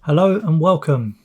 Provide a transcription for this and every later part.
Hello and welcome.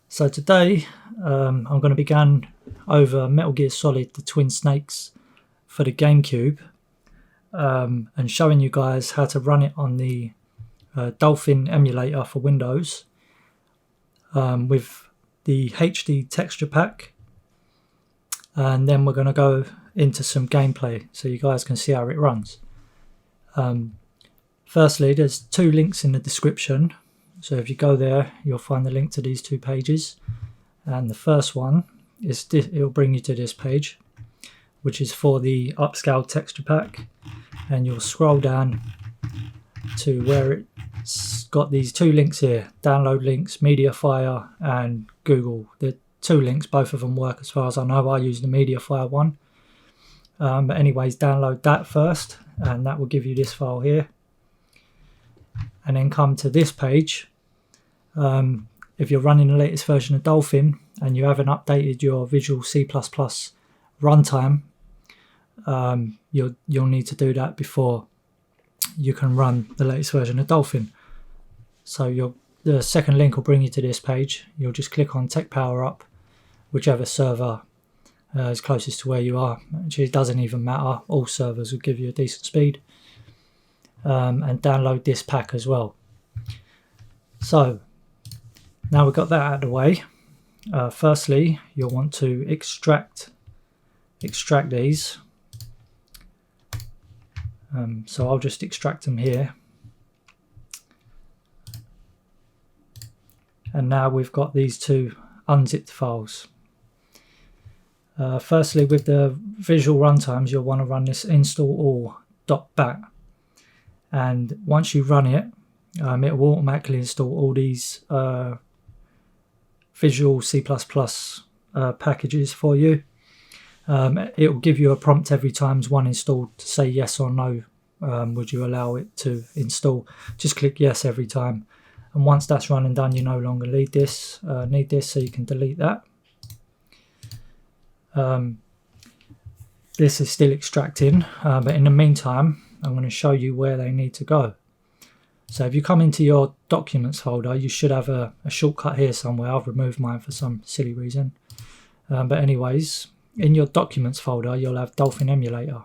So today I'm going to be going over Metal Gear Solid the Twin Snakes for the GameCube and showing you guys how to run it on the Dolphin emulator for Windows with the HD texture pack, and then we're going to go into some gameplay so you guys can see how it runs. Firstly, there's two links in the description. So if you go there, you'll find the link to these two pages. And the first one is it'll bring you to this page, which is for the upscaled texture pack. And you'll scroll down to where it's got these two links here, download links, MediaFire and Google. The two links, both of them work as far as I know. I use the MediaFire one. But anyways, download that first, and that will give you this file here. And then come to this page. If you're running the latest version of Dolphin and you haven't updated your Visual C++ runtime, you'll need to do that before you can run the latest version of Dolphin. So the second link will bring you to this page. You'll just click on Tech Power Up, whichever server is closest to where you are. Actually, it doesn't even matter. All servers will give you a decent speed. And download this pack as well. So now we've got that out of the way, firstly you'll want to extract these. So I'll just extract them here, and now we've got these two unzipped files. Firstly, with the visual runtimes, you'll want to run this install all.bat. And once you run it, it will automatically install all these Visual C++ packages for you. It will give you a prompt every time one installed to say yes or no. Would you allow it to install? Just click yes every time. And once that's run and done, you no longer need this, so you can delete that. This is still extracting, but in the meantime, I'm going to show you where they need to go. So if you come into your documents folder, you should have a shortcut here somewhere. I've removed mine for some silly reason. But anyways, in your documents folder, you'll have Dolphin Emulator.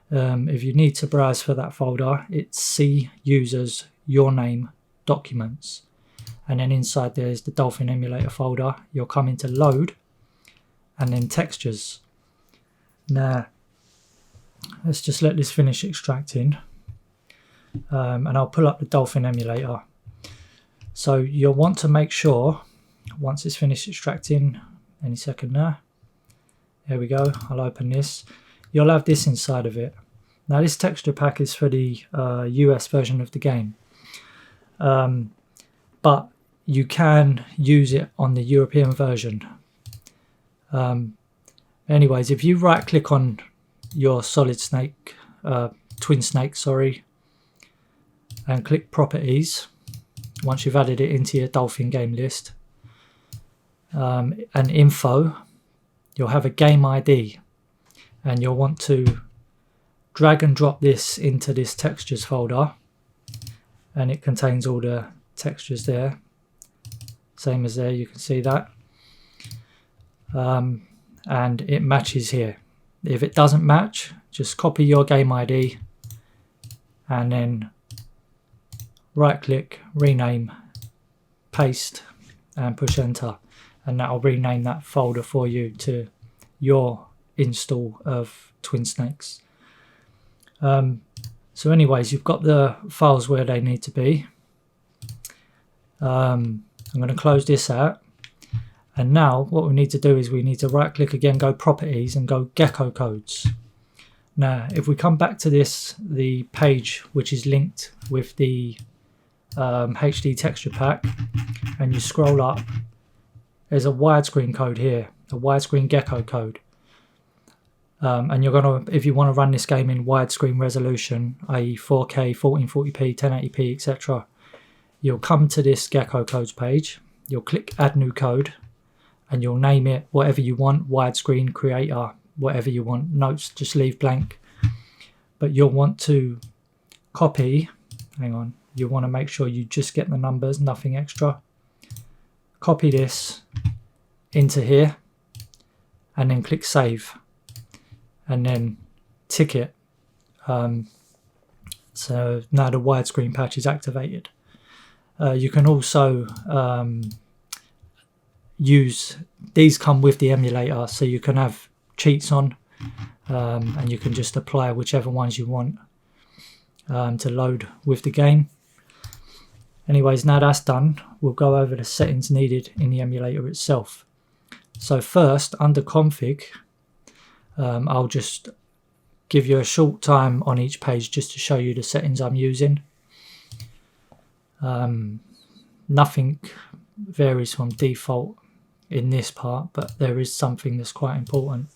If you need to browse for that folder, it's C users your name documents. And then inside there is the Dolphin Emulator folder. You'll come into load and then textures. Now, let's just let this finish extracting, and I'll pull up the Dolphin emulator. So you'll want to make sure, once it's finished extracting, any second now, there we go, I'll open this, you'll have this inside of it. Now this texture pack is for the US version of the game, but you can use it on the European version. Anyways, if you right click on your Solid Snake, Twin Snake, sorry, and click Properties, once you've added it into your Dolphin game list, and Info, you'll have a game ID, and you'll want to drag and drop this into this textures folder, and it contains all the textures there, same as there, you can see that, and it matches here. If it doesn't match, just copy your game ID and then right click, rename, paste and push enter, and that will rename that folder for you to your install of Twin Snakes. So anyways, you've got the files where they need to be. I'm going to close this out. And now what we need to do is we need to right click again, go properties and go gecko codes. Now if we come back to this, the page which is linked with the HD texture pack, and you scroll up, there's a widescreen code here, a widescreen gecko code. And you're going to, if you want to run this game in widescreen resolution, i.e. 4K, 1440p, 1080p, etc., you'll come to this gecko codes page, you'll click add new code, and you'll name it whatever you want, widescreen, creator, whatever you want. Notes, just leave blank. But you'll want to copy, hang on, you want to make sure you just get the numbers, nothing extra. Copy this into here and then click save and then tick it. So now the widescreen patch is activated. You can also use, these come with the emulator, so you can have cheats on, and you can just apply whichever ones you want to load with the game. Anyways, now that's done, we'll go over the settings needed in the emulator itself. So first, under config, I'll just give you a short time on each page just to show you the settings I'm using. Nothing varies from default in this part, but there is something that's quite important.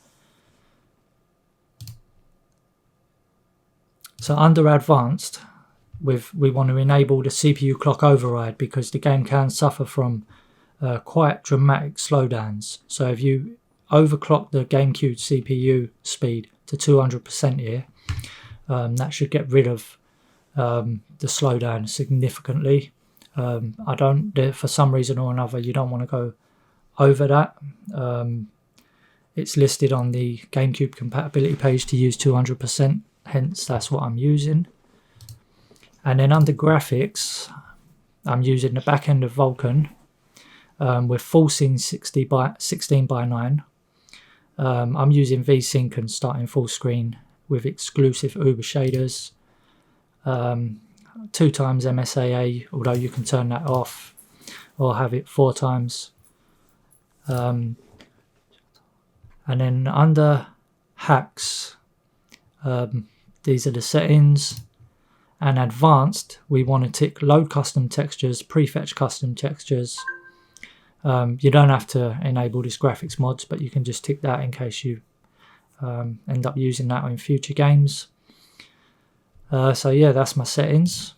So under advanced, we want to enable the CPU clock override, because the game can suffer from quite dramatic slowdowns. So if you overclock the GameCube CPU speed to 200% here, that should get rid of the slowdown significantly. I don't, for some reason or another, you don't want to go over that. It's listed on the GameCube compatibility page to use 200%, hence that's what I'm using. And then under graphics, I'm using the back end of Vulkan with full scene 16 by 9. I'm using VSync and starting full screen with exclusive Uber shaders. 2 times MSAA, although you can turn that off or have it 4 times. And then under hacks, these are the settings. And advanced, we want to tick load custom textures, prefetch custom textures. You don't have to enable this graphics mods, but you can just tick that in case you end up using that in future games. So yeah, that's my settings.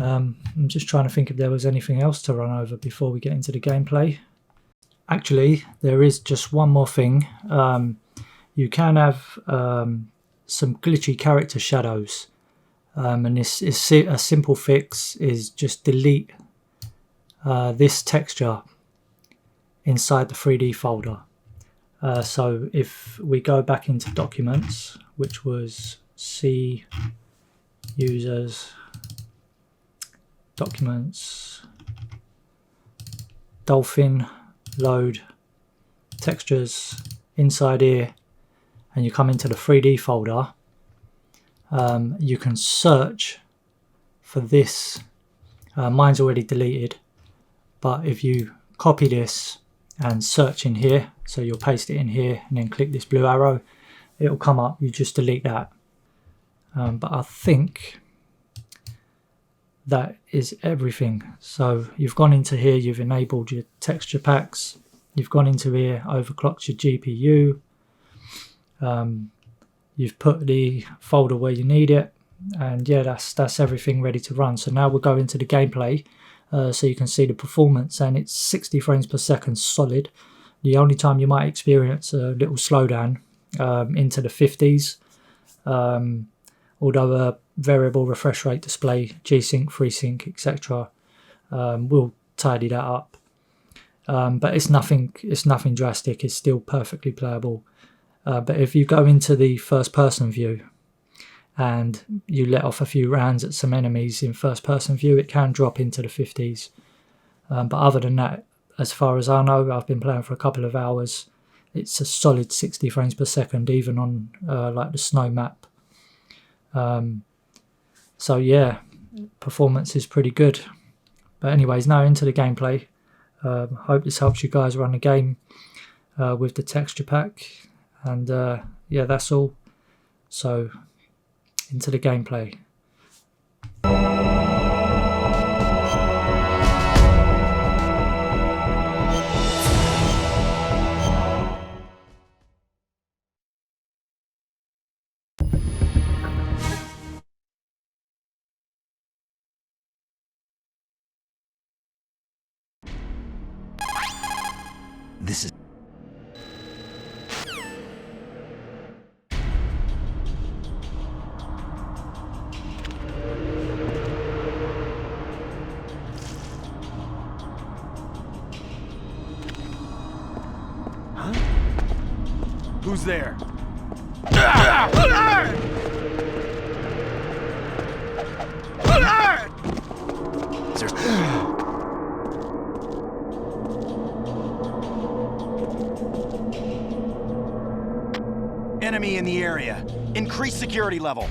I'm just trying to think if there was anything else to run over before we get into the gameplay. Actually, there is just one more thing. You can have some glitchy character shadows, and this is a simple fix is just delete this texture inside the 3D folder. So if we go back into documents, which was C users, documents, Dolphin, load, textures, inside here, and you come into the 3D folder, you can search for this. Mine's already deleted, but if you copy this and search in here, so you'll paste it in here and then click this blue arrow, it'll come up, you just delete that. But I think that is everything. So you've gone into here, you've enabled your texture packs, you've gone into here, overclocked your GPU, you've put the folder where you need it, and yeah, that's everything ready to run. So now we'll go into the gameplay, so you can see the performance, and it's 60 frames per second solid. The only time you might experience a little slowdown into the 50s, although a variable refresh rate display, G-Sync, FreeSync, etc. will tidy that up. But it's nothing drastic, it's still perfectly playable. But if you go into the first person view and you let off a few rounds at some enemies in first person view, it can drop into the 50s. But other than that, as far as I know, I've been playing for a couple of hours, it's a solid 60 frames per second, even on like the snow map. So yeah, performance is pretty good. But anyways, now into the gameplay. Hope this helps you guys run the game with the texture pack. And yeah, that's all. So into the gameplay. This is Who's there? Enemy in the area. Increase security level.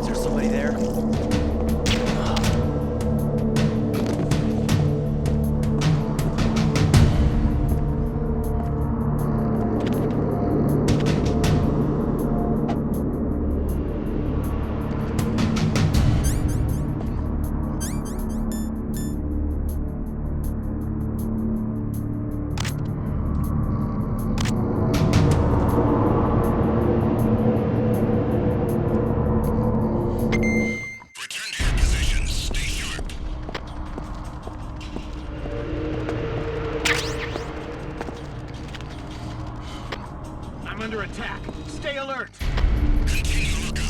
Is there somebody there? I'm under attack. Stay alert. Continue lookout.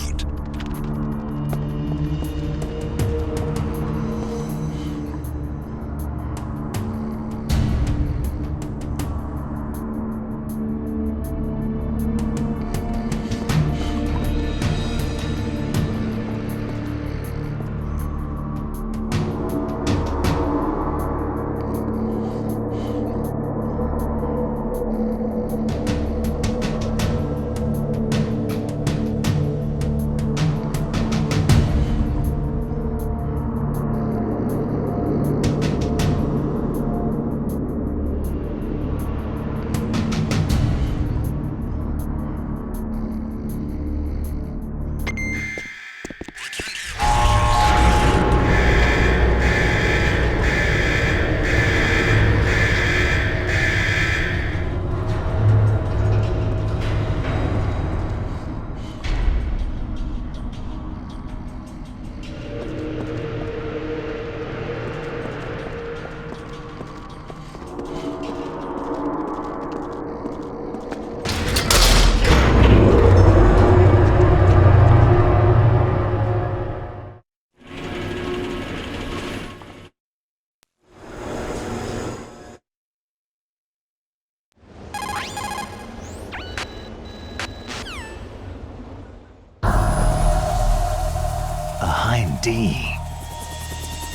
D.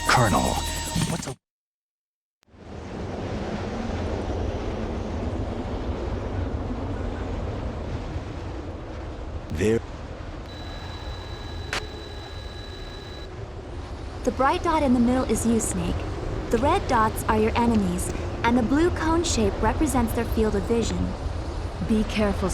Colonel, what's a... There... The bright dot in the middle is you, Snake. The red dots are your enemies, and the blue cone shape represents their field of vision. Be careful,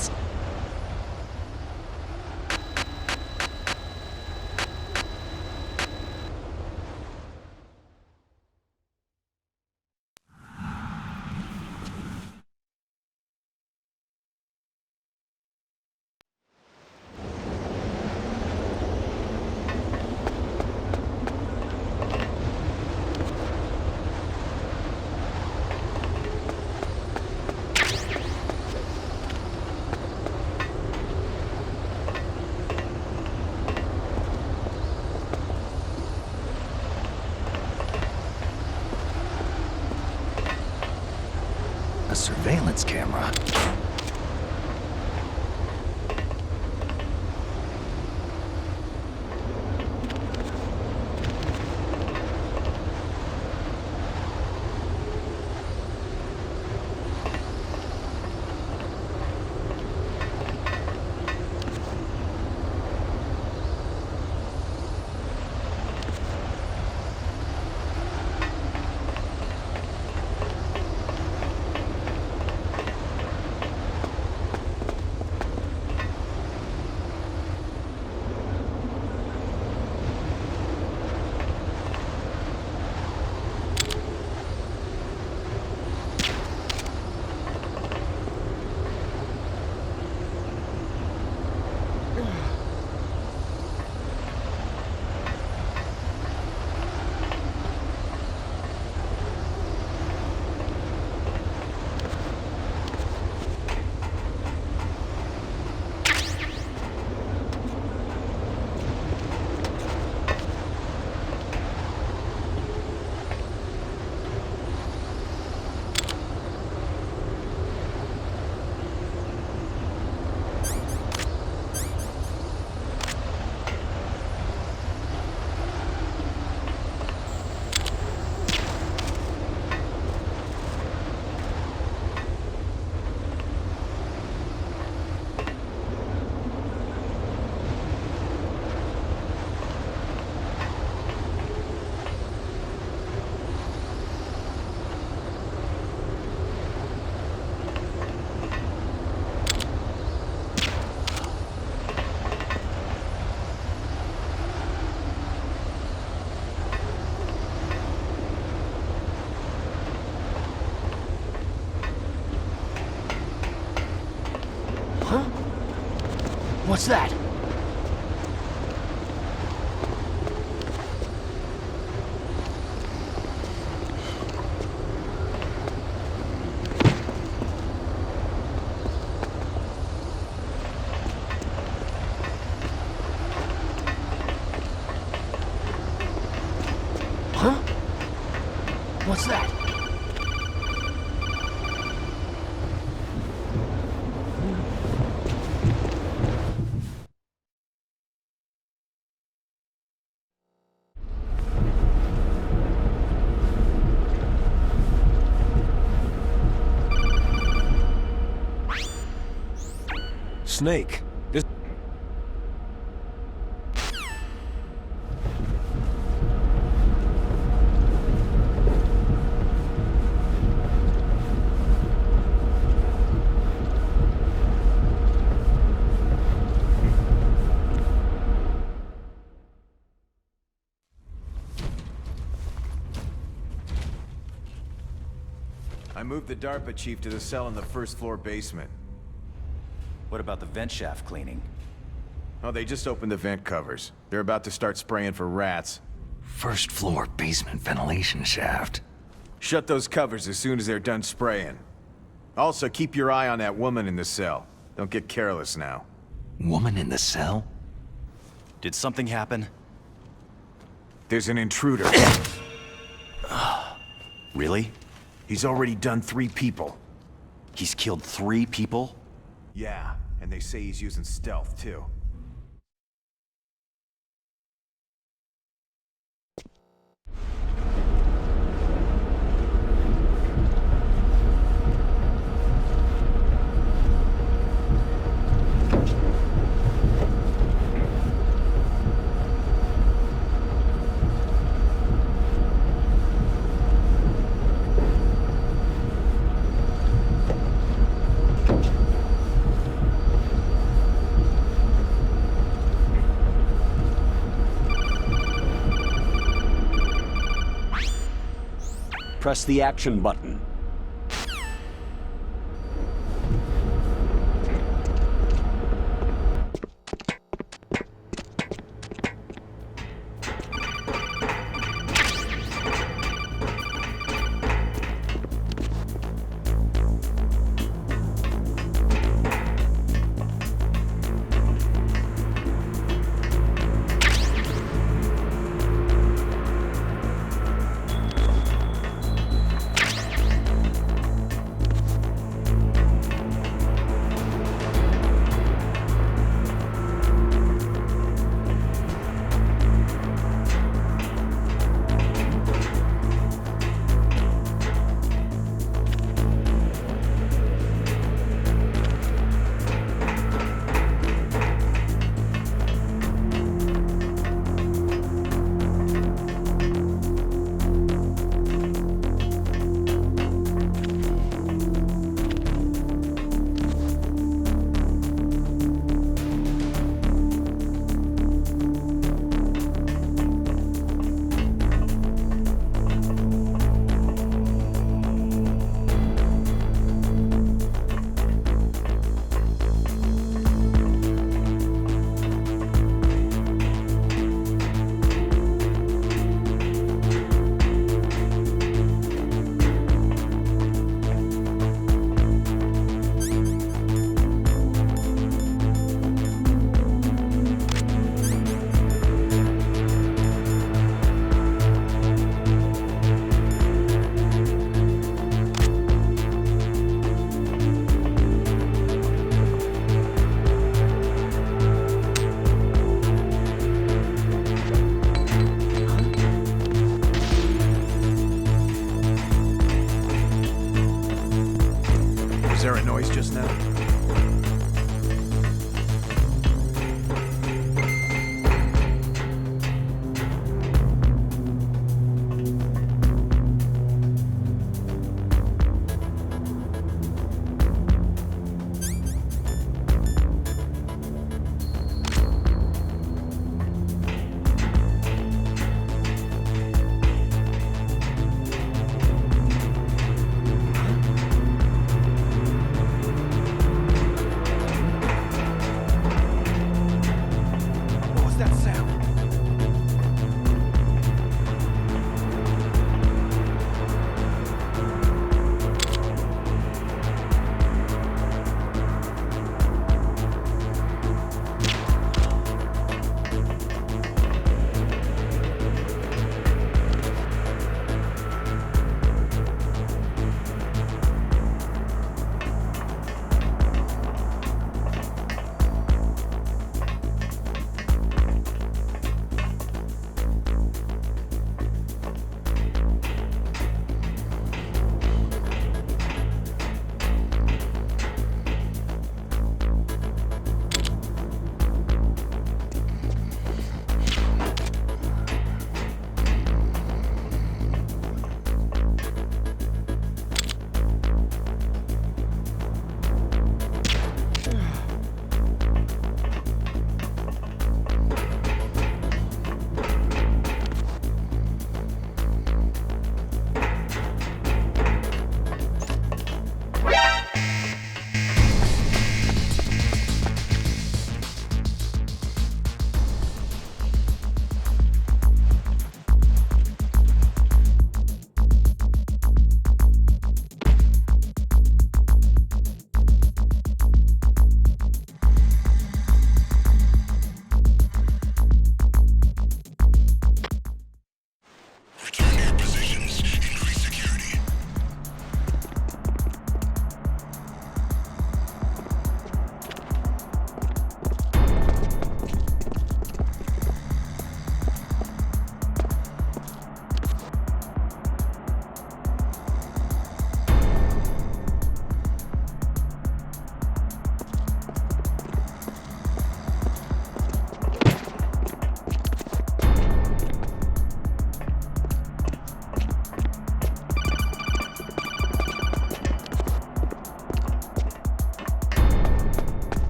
a surveillance camera. What's that? Huh? What's that? Snake. This... I moved the DARPA chief to the cell in the first floor basement. What about the vent shaft cleaning? Oh, they just opened the vent covers. They're about to start spraying for rats. First floor basement ventilation shaft. Shut those covers as soon as they're done spraying. Also, keep your eye on that woman in the cell. Don't get careless now. Woman in the cell? Did something happen? There's an intruder. Really? He's already done 3 people. He's killed 3 people? Yeah, and they say he's using stealth, too. Press the action button. there a noise just now?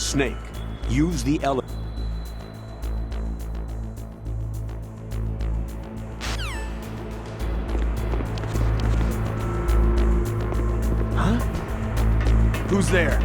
Snake, use the elevator. Who's there?